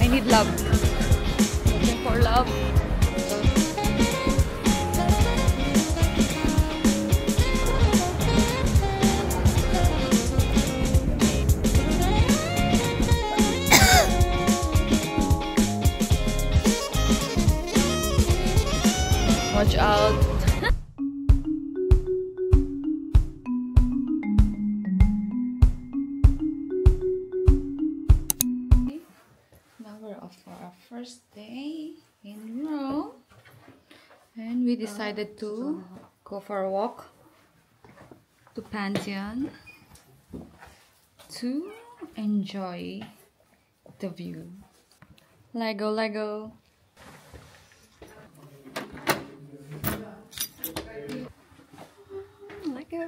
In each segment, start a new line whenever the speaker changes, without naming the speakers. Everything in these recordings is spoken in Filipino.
I need love. Looking for love. Watch out. Now we're off for our first day in Rome. And we decided to go for a walk to Pantheon to enjoy the view. Lego, Lego. Lego.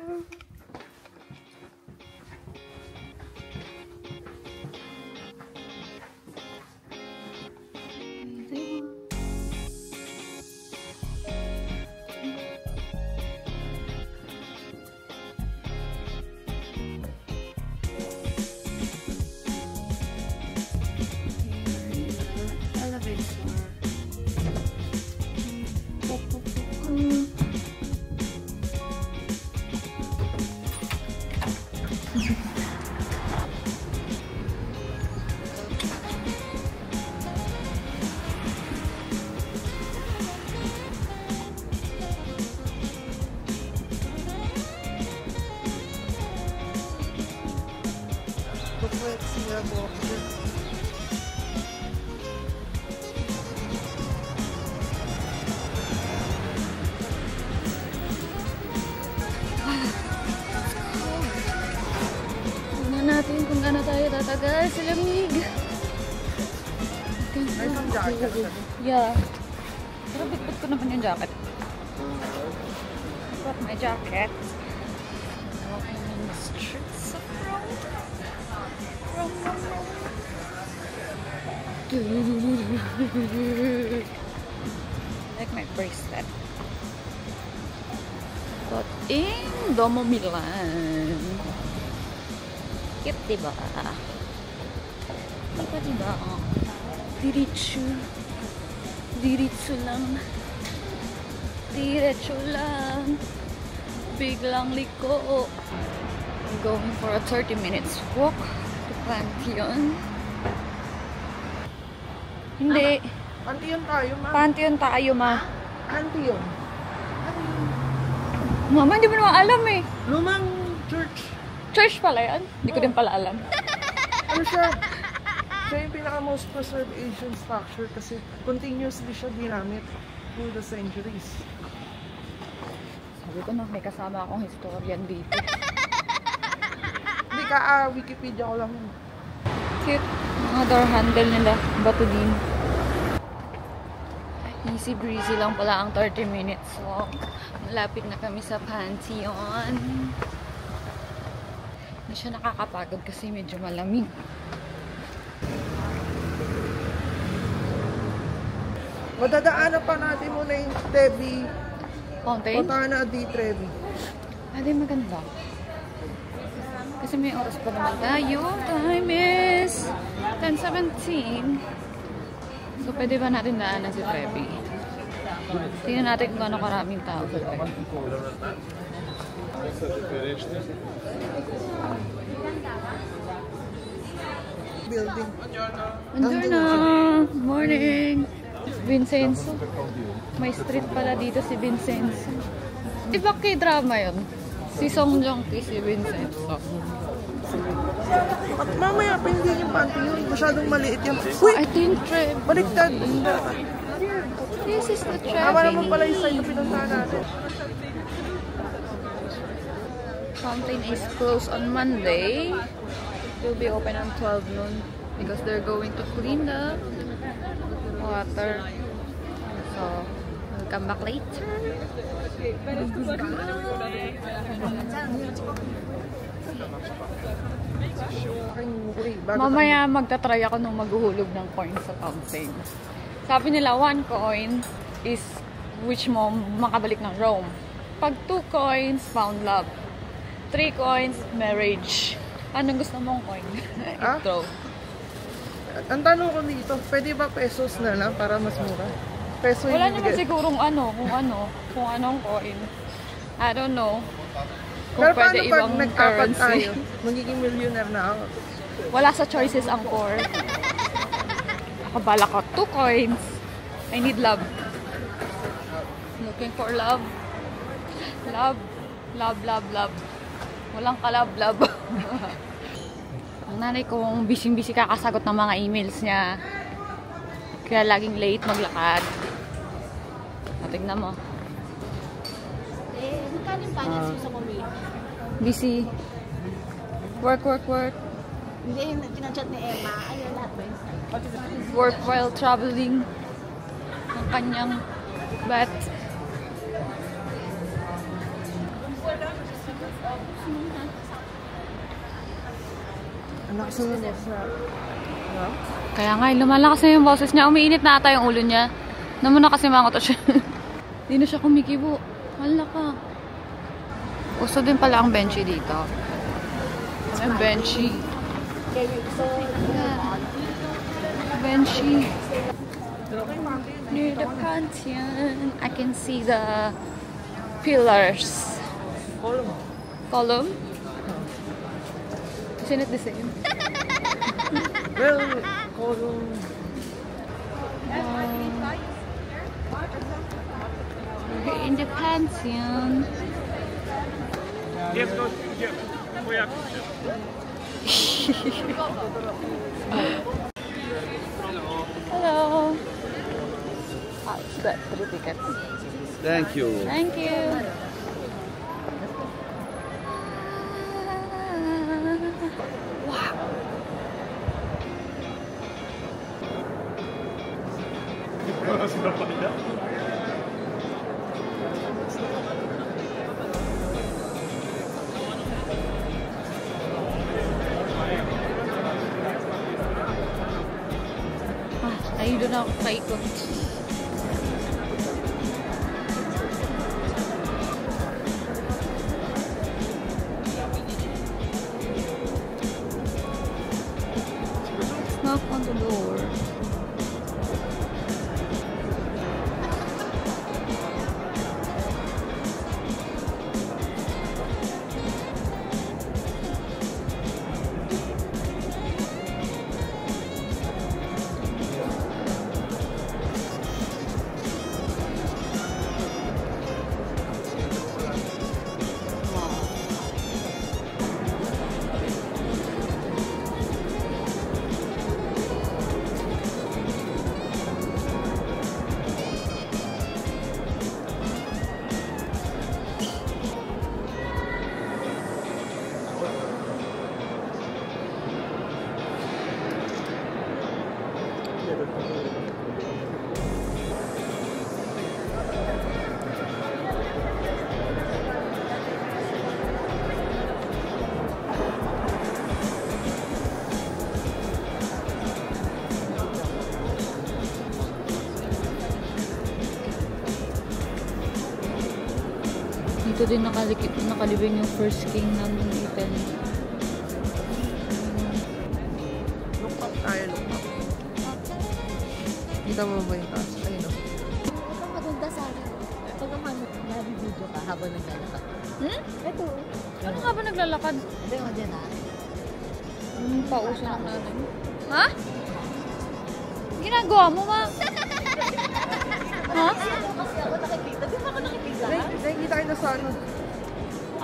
Tingnan natin kung gaano tayo tatagal sa lamig.
May isang jacket.
Yeah. Pero bitbit ko naman yung jacket. I got my jacket. Walking in the streets of Rome. Like my bracelet. But in Domo Milan. Cute, diba? Diba? Diretso. Diretso lang. Diretso lang. Biglang liko. I'm going for a 30 minutes walk to Pantheon. Hindi.
Pantheon tayo, ma.
Pantheon tayo, ma.
Pantheon.
Mama, hindi mo naman alam eh.
Lumang church.
Church pala yan? Hindi ko din pala alam.
Ano siya? Siya yung pinaka-most preserved Asian structure kasi continuously siya ginamit through the centuries.
Sabi ko na, may kasama akong historian dito.
Hindi ka, Wikipedia ko lang.
Cute. Mga door handle nila. Bato din. Easy breezy lang pala ang 30 minutes walk. Malapit na kami sa Pantheon. Hindi siya nakakapagod kasi medyo malamig.
Madadaanan pa natin muna yung Trevi.
Fountain?
Fontana di Trevi.
Di maganda. Kasi may oras pa naman tayo. Time is 10:17. So, pwede ba natin daanan si Trevi? Tingnan natin kung gaano karaming tao sa Trevi.
Building.
Buongiorno! Morning! Vincenzo. May street pala dito si Vincenzo. Di ba K-drama yun? Si Song Joong-ki, si Vincenzo.
At mamaya, hindi yung Pantheon. Masyadong maliit yung... Uy!
I think Trevi.
Baliktad!
This is the Trevi.
Tama naman pala yung site na pinuntahan natin.
Fountain is closed on Monday. It will be open on 12 noon because they're going to clean the water. So, we'll come back later. Mamaya magta-try ako nung maghuhulog ng coin sa fountain. Sabi nila 1 coin is which mo makabalik ng Rome. Pag 2 coins, found love. 3 coins, marriage. Anong gusto mong coin? Throw.
Ang tanong ko dito, pwede ba pesos na lang para mas mura? Peso
Wala
yung
naman
bigay.
sigurong kung anong coin. I don't know. Kung
Pero
pwede
paano pag
ibang
nagkapat
currency.
tayo? Magiging millionaire na ako.
Wala sa choices ang core. Ako bala ko 2 coins. I need love. Looking for love. Love. Love, love, love. Walang kalab-love. Ang nanay kong busy-busy kakasagot ng mga emails niya. Kaya laging late maglakad. Tingnan mo.
Magkano yung finance mo sa Korea?
Busy. Work, work, work.
Hindi, yung pinachat ni Emma. Ayun, lahat ba yun?
Work while traveling. Ang kanyang bat.
Anak sa no?
Kaya nga, lumalakas na yung boses niya. Umiinit na ata yung ulo niya. Naman na kasi mangot siya. Hindi na siya kumikibo. Hala ka. Uso din pala ang benchy dito. Ang benchy. Yeah. Benchy. Near the Pantheon, I can see the pillars. Column? Isn't it the same?
Well, kolong...
We're in the Pantheon. Hello. Ah, it's that 3 tickets.
Thank you.
Thank you. Wow. Ayun doon ako kaikot. Knock on the door. Dito din nakalibing yung first king ng Italy.
Lukap tayo, lukap. Kita mo ba yung taas? Ayun o.
Ito maganda sa akin. Pag naman, nabibidyo ka habang naglalakad. Ito.
Ano nga ba naglalakad?
Ito yung dyan ah.
Pauso ng nanay. Ha? Ginagawa mo, ma? Ha?
Kasi ako nakikita. Di ba ako nakikita?
Nakikita kayo na sa ano.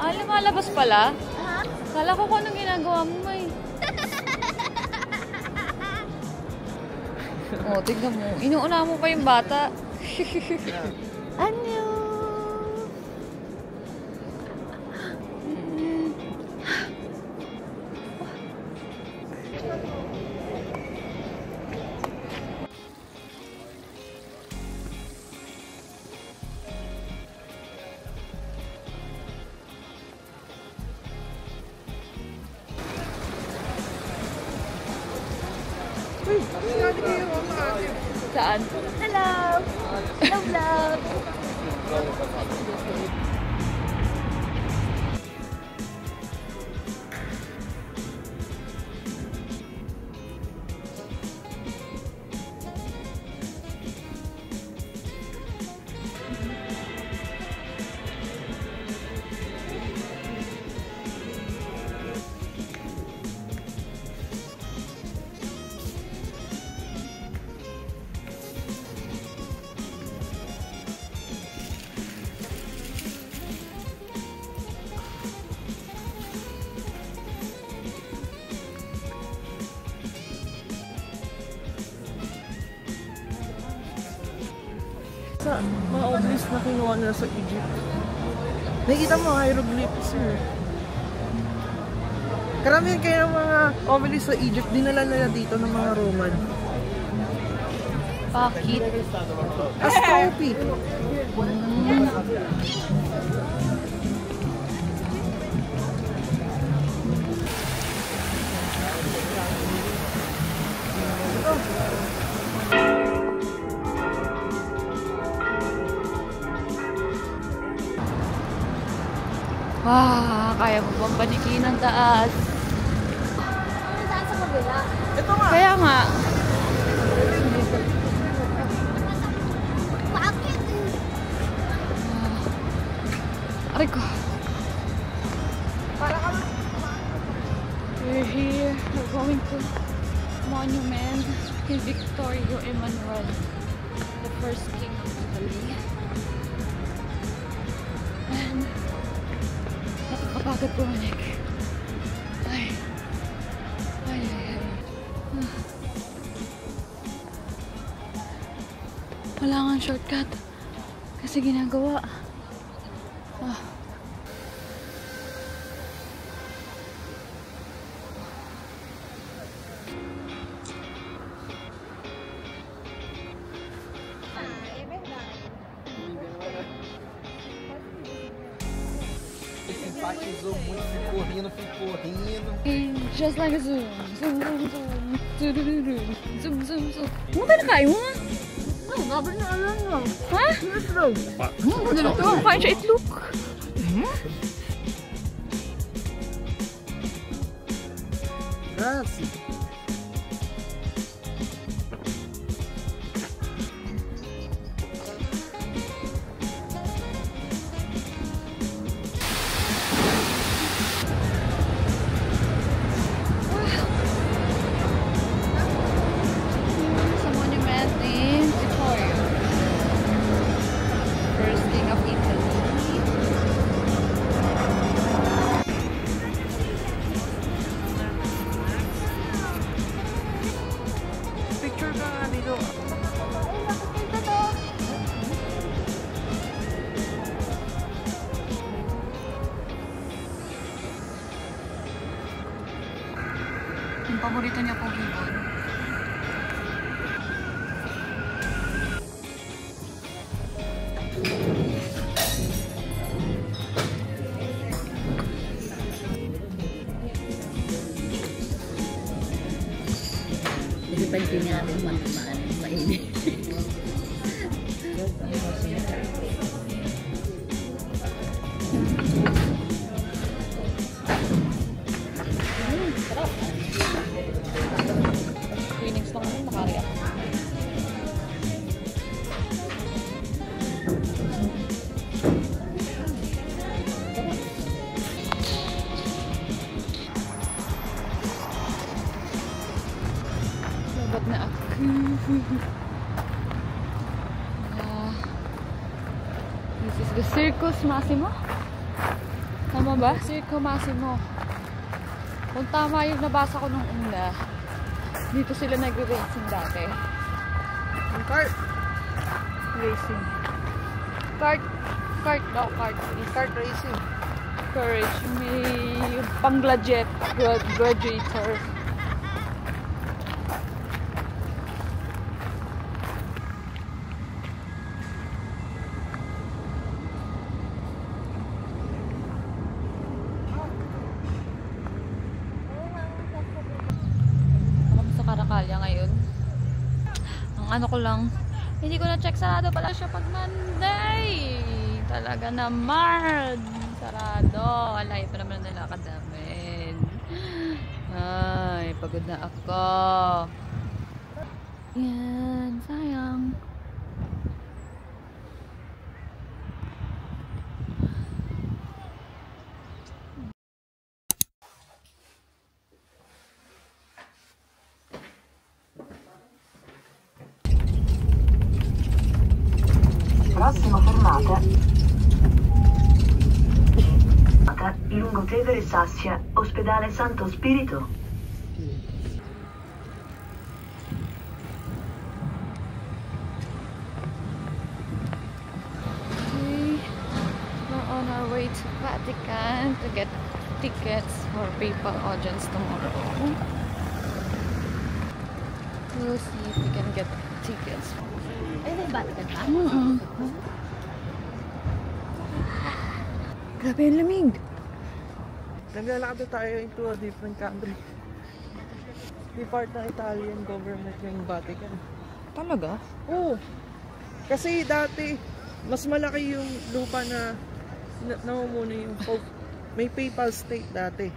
Ah, lumalabas pala?
Ha?
Kala ko kung anong ginagawa mo, may. Oh, tignan mo. Inuuna mo pa yung bata.
Ano?
Uy, sinabi kayo mga ate.
Saan?
Hello! Love, love!
Sa mga obelisk na kinuha nila sa Egypt. Nakikita mo hieroglyphs mo. Karamihan kayo ng mga obelisk sa Egypt, dinala nila dito ng mga Roman.
Bakit?
As trophy.
Wow, kaya mo bang panikin ang taas?
Ano saan sa kabila?
Ito nga.
Kaya nga.
Bakit?
Aray ko.
Para ka
We're here. We're going to monument King Victorio Emmanuel, the first king of Italy. And nakakapagod bumalik. Ay. Ay, ay, ay. Wala nga shortcut. Kasi ginagawa.
Enfatizou muito, ficou rindo.
Just like a zoom. Zoom, zoom, zoom. Zoom, zoom, zoom, zoom. Ano ba na kayo?
Oh, dapat na alam mo.
Ha?
Yes, bro.
Ano na to? Kain siya itlog.
Grazie.
Sa monument ni Vittorio, first king of Italy.
Picture ka nga dito.
Yung paborito niya po ibon.
Kasi pansin natin mainit.
Phoenix lang naman makariyak. Sabat na ako. This is the Circus Massimo. Tama ba? Circo Massimo. Kung tama yung nabasa ko nung una, dito sila nagre-racing dati.
Ang cart.
Racing. Kart. Kart daw. Kart.
Kart racing.
Courage. May pang-gladiator. Sa Caracalia ngayon. Ang ano ko lang, hindi ko na-check, sarado pala siya pag Monday. Talaga naman. Sarado. Alayo pa naman ang nalakad namin. Ay, pagod na ako. Yan, sayang.
Prossima fermata Lungotevere Sassia, Ospedale Santo Spirito.
Vatican to get tickets for papal audience tomorrow. We'll see if we can get tickets.
Ay, may Vatican pa?
Grabe yung lamig.
Naglalakad tayo into a different country. Di part ng Italian government yung Vatican.
Talaga?
Oo. Kasi dati, mas malaki yung lupa na namumuna yung Pope. May papal state dati.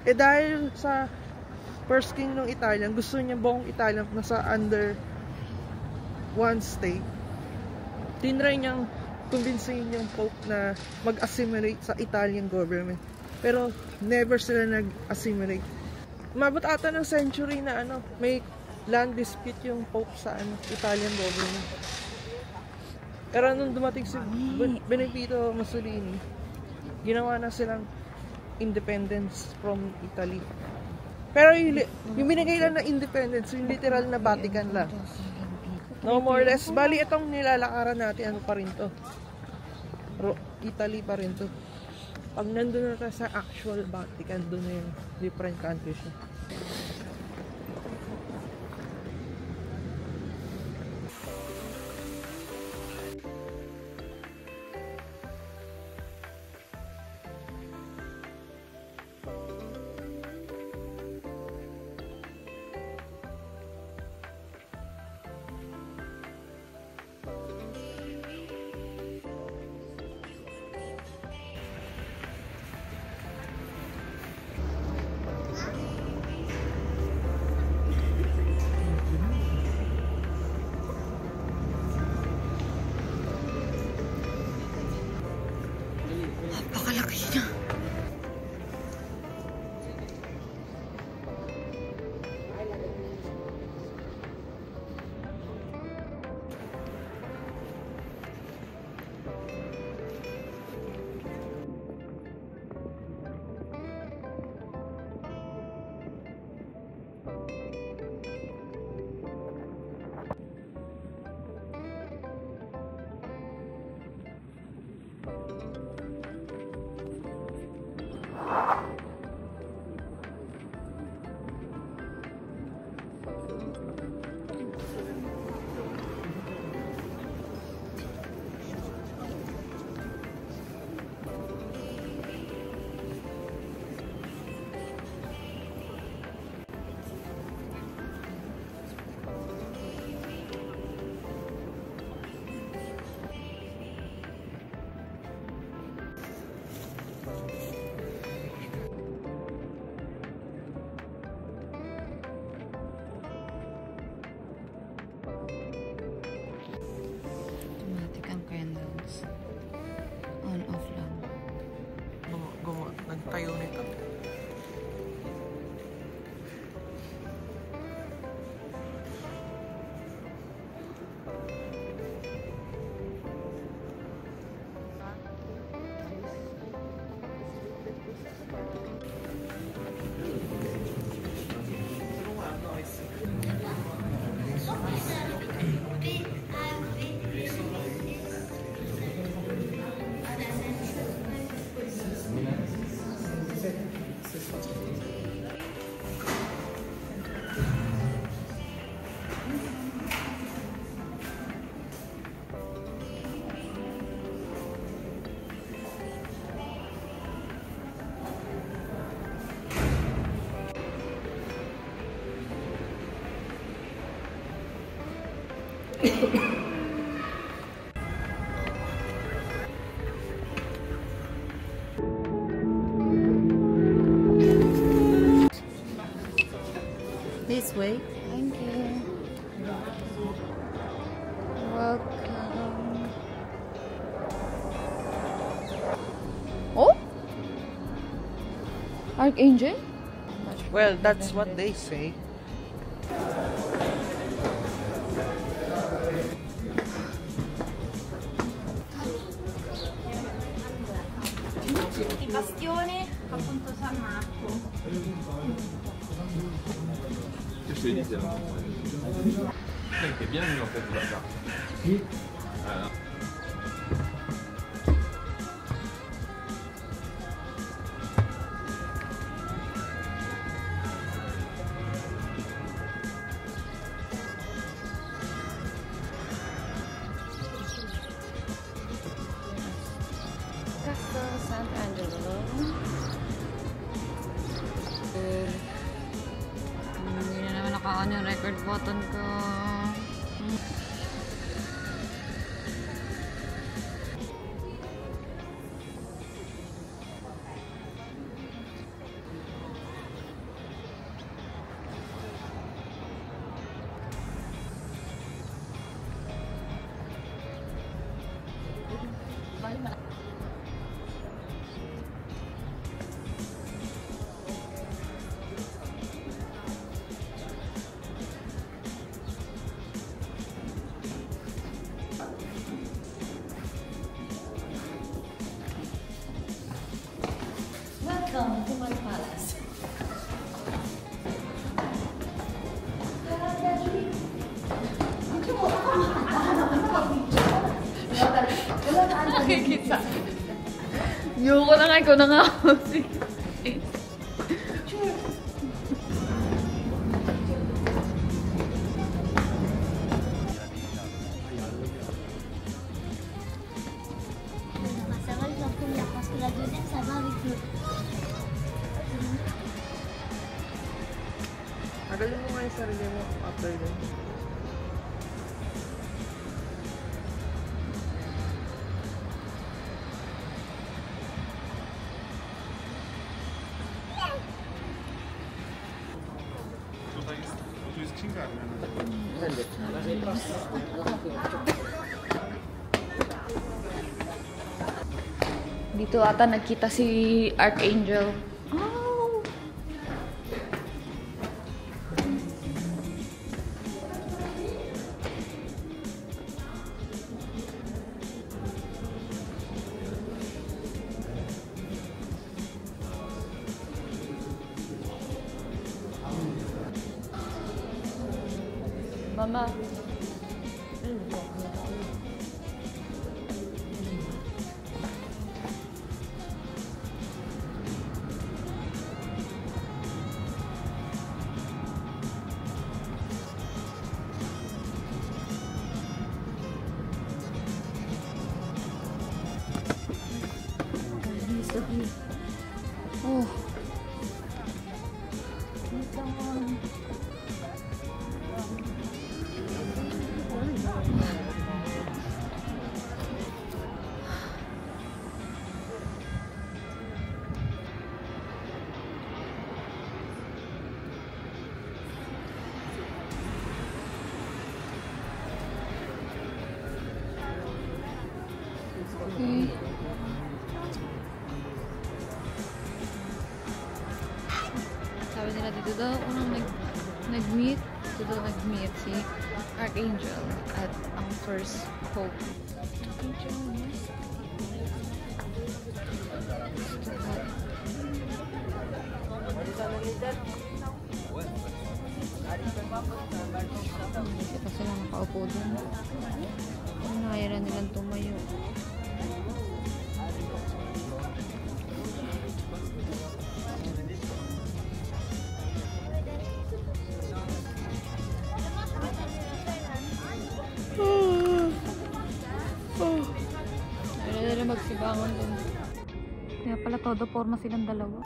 Eh dahil sa first king ng Italian, gusto niya buong Italian nasa under one state. Tinry niyang kumbinsihin yung Pope na mag-assimilate sa Italian government. Pero never sila nag-assimilate. Umabot ata ng century na may land dispute yung Pope sa Italian government. Pero nung dumating si Benito Mussolini, ginawa na silang independence from Italy. Pero yung binigay lang na independence, yung literal na Vatican lang. No more or less. Bali, itong nilalakaran natin, pa rin to? Italy pa rin to. Pag nandun na tayo sa actual Vatican, doon na yung different countries.
Napakalaki niya. Nagtayo nito.
This way.
Thank you. Welcome. Oh? Archangel?
Well, that's what they say.
Il bastione appunto San Marco.
Je te dis, c'est là. T'es bien venu en fait de là-bas. Oui. Voilà.
Nasaan yung record button ko?
Welcome to my palace.
Nakikita. Yoko na nga, ikaw na nga ako.
Masagal lang kung lakas ko lang din sa barbecue.
Agalin mo nga yung sarili mo after din.
Dito ata nagkita si Archangel. Oh! Mama. Oh. Okay. Sabi nila dito daw unang nag-meet, dito daw nag-meet si Archangel at ang first Pope. Archangel, yes. Kasi pa sila nakaupo dun. Nakaya nilang tumayo. Ayaw nila magsibangon dun. Kaya pala todo forma silang dalawa.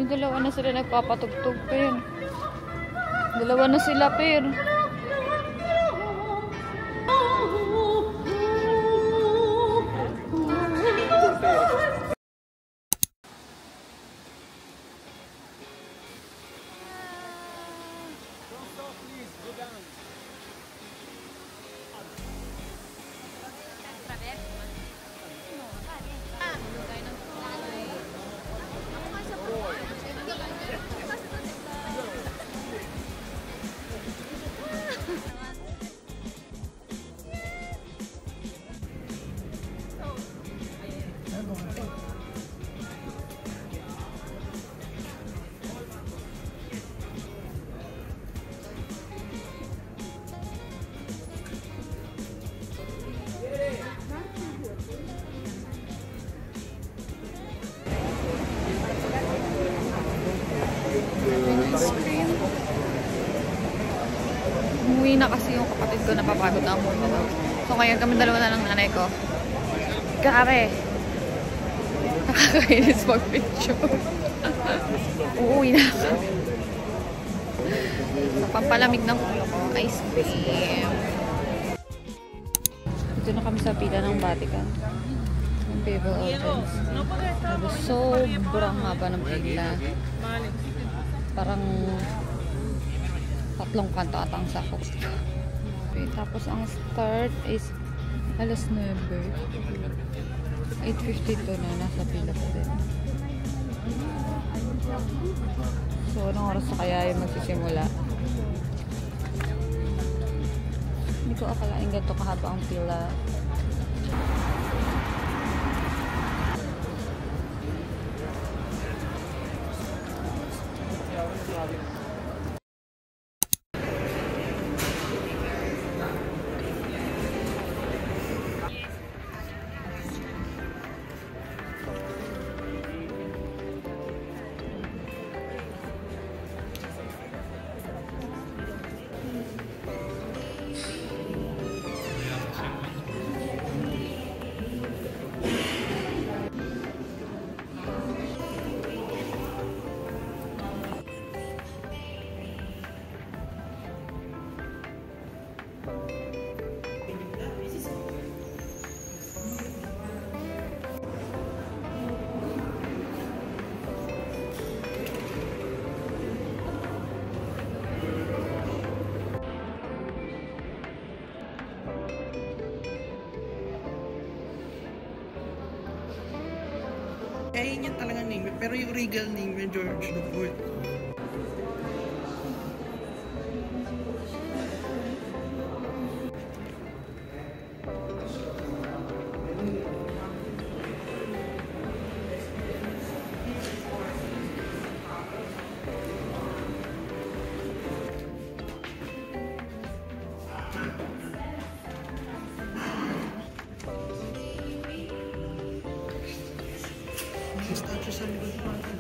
Yung dalawa na sila nagpapatugtog, Per. Dalawa na sila, Per. Umuwi na kasi yung kapatid ko, napapagod na umuwi na. So ngayon kami dalawa na ng nanay ko. Grabe! Nakakainis mag-picture. Uuwi na kami. Sa pampalamig ng ulo ko, ice cream. Dito na kami sa pila ng Vatican. Yung Papal Audience. Sobrang haba ng pila. Parang 3 kanto at ang sakop. Okay, tapos ang start is alas 9. 8:52 na, nasa pila pa din. So, anong oras na kaya yung magsisimula? Hindi ko akalain ganito kahaba ang pila.
Eh, yun yung talaga name. Pero yung regal name yung George IV. Statue sa likod natin.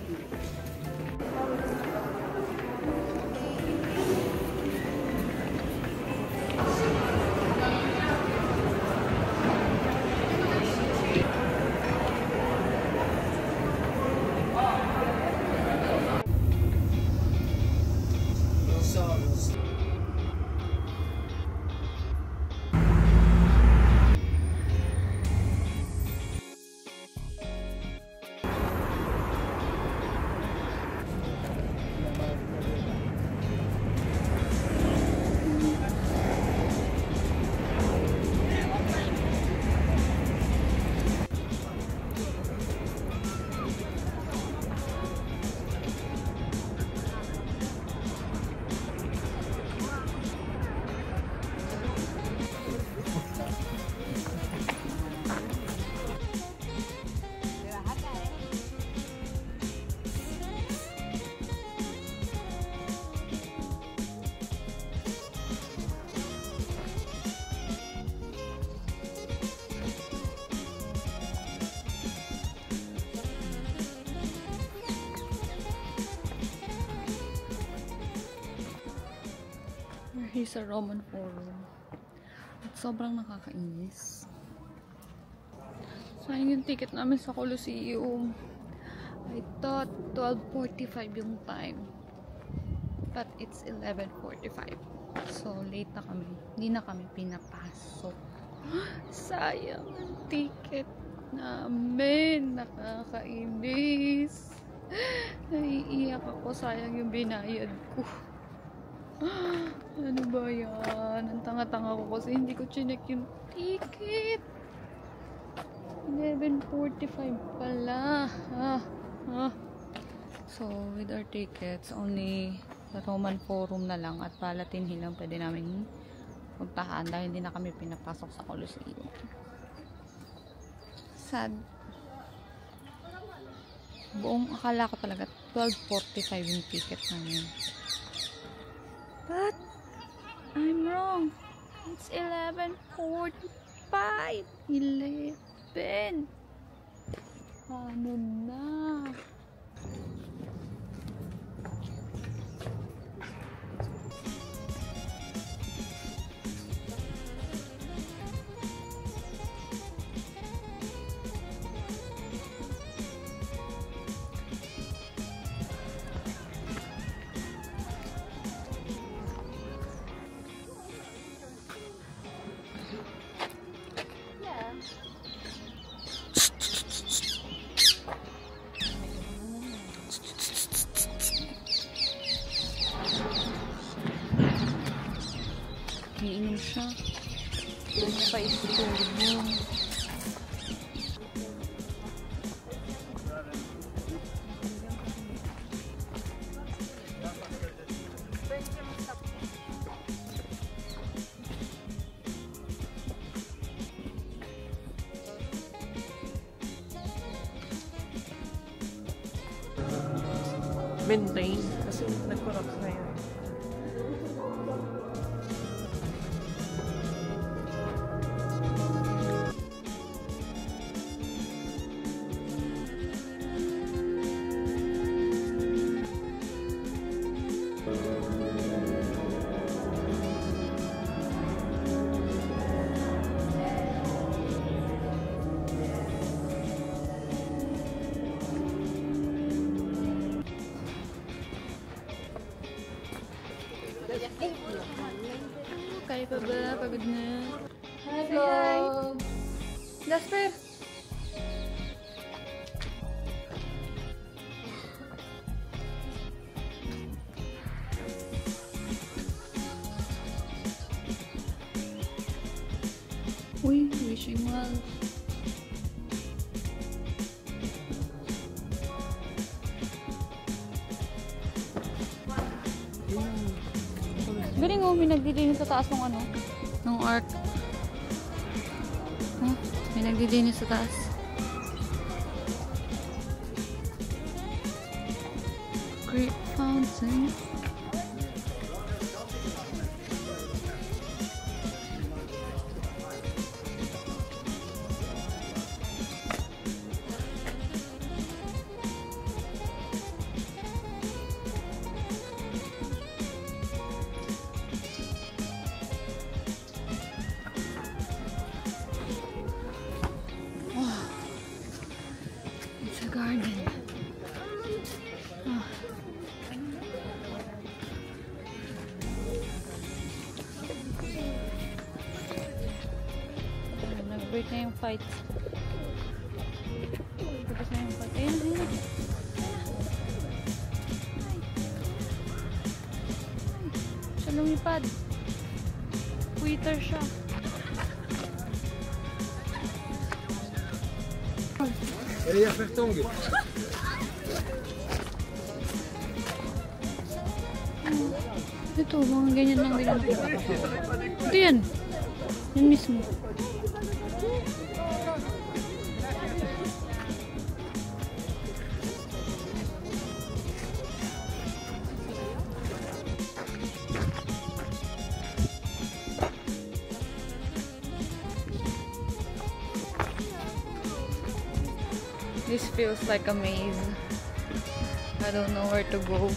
Here's a Roman Forum. At sobrang nakakainis. Sayang yung ticket namin sa Colosseum. I thought 12:45 yung time. But it's 11:45. So, late na kami. Hindi na kami pinapasok. Sayang ang ticket namin. Nakakainis. Naiiyak ako. Sayang yung binayad ko. Ano ba yan? Ang tanga-tanga ko kasi hindi ko chinek yung ticket. 11:45 pala. So, with our tickets, only sa Roman Forum na lang at Palatine Hill lang pwede namin puntahan dahil hindi na kami pinapasok sa Colosseum. Sad. Buong akala ko talaga 12:45 yung ticket namin. But, I'm wrong. It's 11:45. 11. Ano na? Iinom siya. Ano pa isturbo?
Maintain. Kasi nag-corrupt na yan.
Kaya pa ba? Pagod na. Hello! Jasper! Uy, wishing well. Galing oh, may nagdilinis sa taas ng ano, ng arc. Oh, may nagdilinis sa taas. Great fountain. Garden. Oh. Nag-break na yung fight. Tapos na yung fight. Ayun, ayun. Ay. Siya lumipad. Twitter siya. Ito, mga ganyan lang din ang ito yan. Yan mismo. This feels like a maze. I don't know where to go.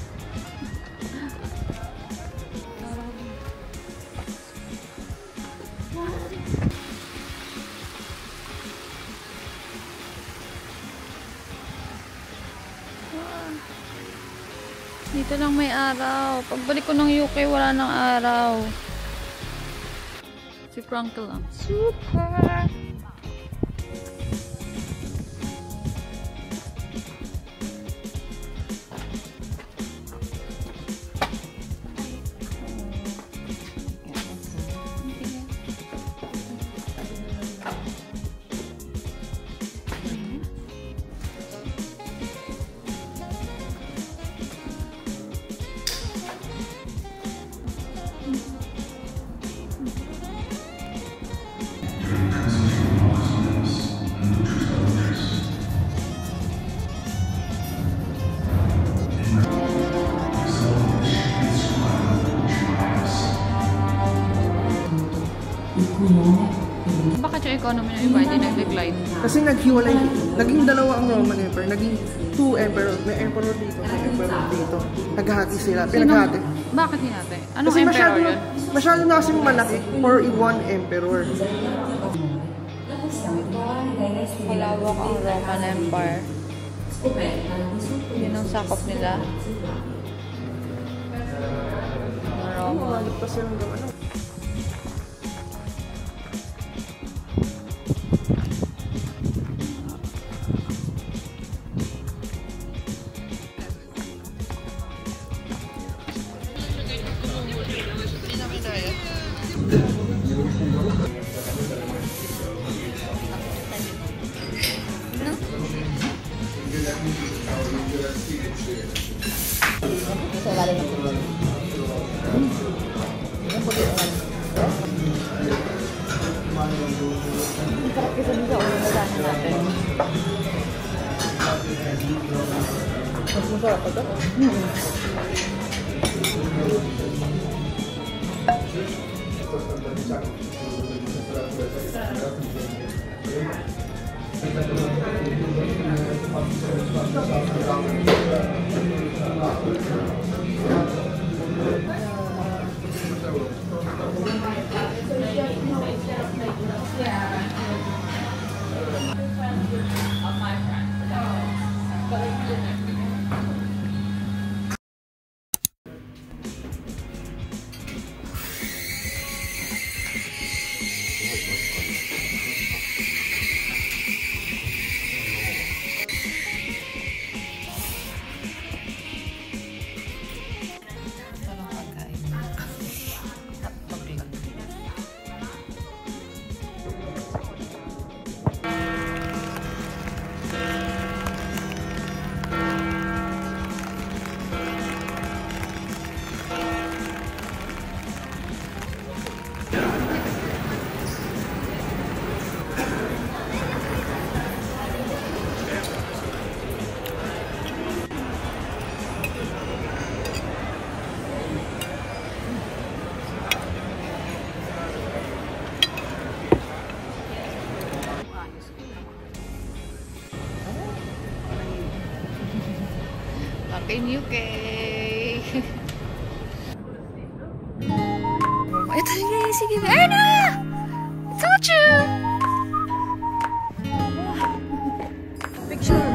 Buti lang may araw. Pagbalik ko ng UK, wala nang araw. Si Frank lang. Super! Bakit yung economy ng iba hindi nag-decline?
Kasi naghiwalay, naging dalawa ang Roman Empire, naging 2 emperor, may emperor dito, may emperor dito. Naghati sila, pinaghati.
Bakit hinati? Anong
Kasi
emperor yun?
masyado na kasing malaki for one emperor.
Malawak ang Roman Empire. Yun ang sakop nila. Roma.
Bumalik pa silang gawin.
Sa ilalim ng puti. Yung puti na lang. Ang sarap kasi dito sa ulo na dahil natin. Mas masarap pa ito?
In UK. Ito sige. Ayun na! I told you! Picture!